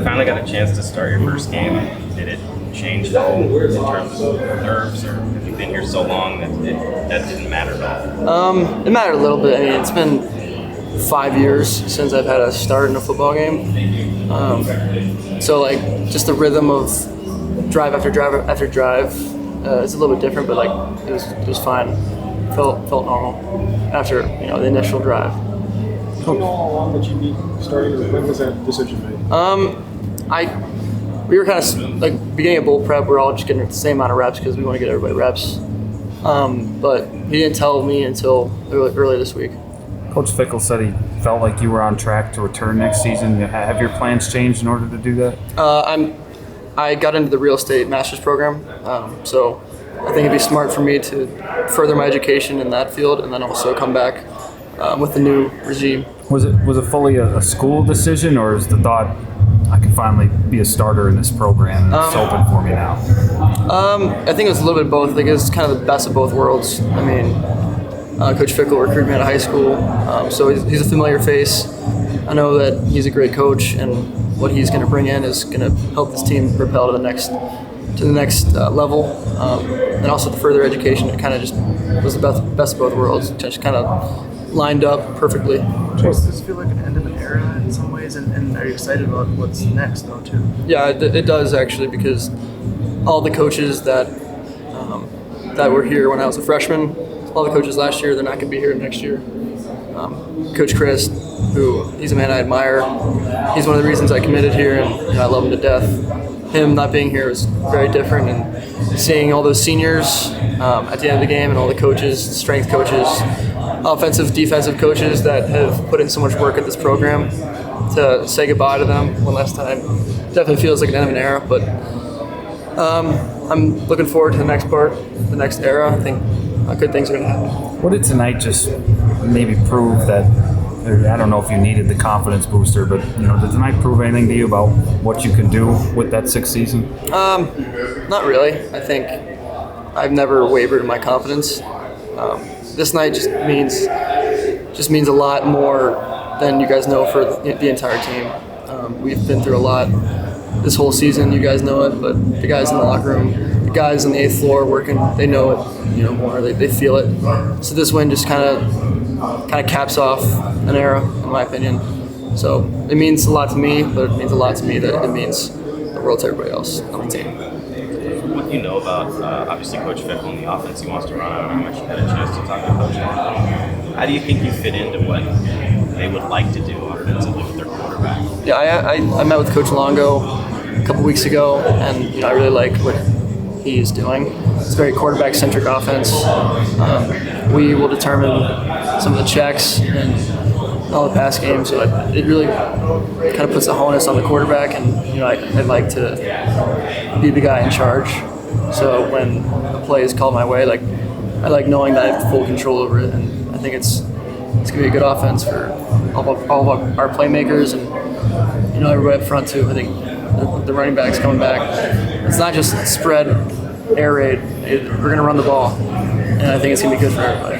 finally got a chance to start your first game. Did it change at all in terms of nerves, or have you been here so long that that didn't matter at all? It mattered a little bit. I mean, it's been 5 years since I've had a start in a football game. So like just the rhythm of drive after drive after drive is a little bit different, but like it was fine. Felt normal after the initial drive. How long would you be starting, or when was that decision made? We were kind of like beginning of bowl prep. We're all just getting the same amount of reps because we want to get everybody reps. But he didn't tell me until early this week. Coach Fickell said he felt like you were on track to return next season. Have your plans changed in order to do that? I got into the real estate master's program, so I think it'd be smart for me to further my education in that field and then also come back with the new regime. Was it fully a school decision, or is the thought I can finally be a starter in this program and it's open for me now? I think it was a little bit of both. I think it's kind of the best of both worlds. I mean, Coach Fickell recruited me out of high school, so he's a familiar face. I know that he's a great coach, and what he's going to bring in is going to help this team propel to the next level, and also the further education. It kind of just was the best of both worlds. Just kind of lined up perfectly. Does this feel like an end of an era in some ways, and are you excited about what's next though too? Yeah, it does actually, because all the coaches that were here when I was a freshman, all the coaches last year, they're not going to be here next year. Coach Chris, he's a man I admire. He's one of the reasons I committed here, and I love him to death. Him not being here was very different, and seeing all those seniors at the end of the game and all the coaches, strength coaches, offensive, defensive coaches that have put in so much work at this program, to say goodbye to them one last time definitely feels like an end of an era, but I'm looking forward to the next part, the next era. I think good things are going to happen. What did tonight just maybe prove that, I don't know if you needed the confidence booster, but did tonight prove anything to you about what you can do with that sixth season? Not really. I think I've never wavered in my confidence. This night just means a lot more than you guys know for the entire team. We've been through a lot this whole season. You guys know it, but the guys in the locker room, the guys on the 8th floor working, they know it, more. They feel it. So this win just kind of caps off an era, in my opinion. So it means a lot to me, but it means a lot to me that it means the world to everybody else on the team. What you know about obviously Coach Fickell and the offense he wants to run? I don't know how much you had a chance to talk to Coach Longo. How do you think you fit into what they would like to do offensively with their quarterback? Yeah, I met with Coach Longo a couple weeks ago, and I really like what he's doing. It's a very quarterback-centric offense. We will determine some of the checks and all the pass games, so it really kind of puts the onus on the quarterback, and I'd like to be the guy in charge. So when a play is called my way, I like knowing that I have full control over it, and I think it's going to be a good offense for all of our playmakers and everybody up front too. I think the running backs coming back. It's not just spread, air raid. We're going to run the ball, and I think it's going to be good for everybody.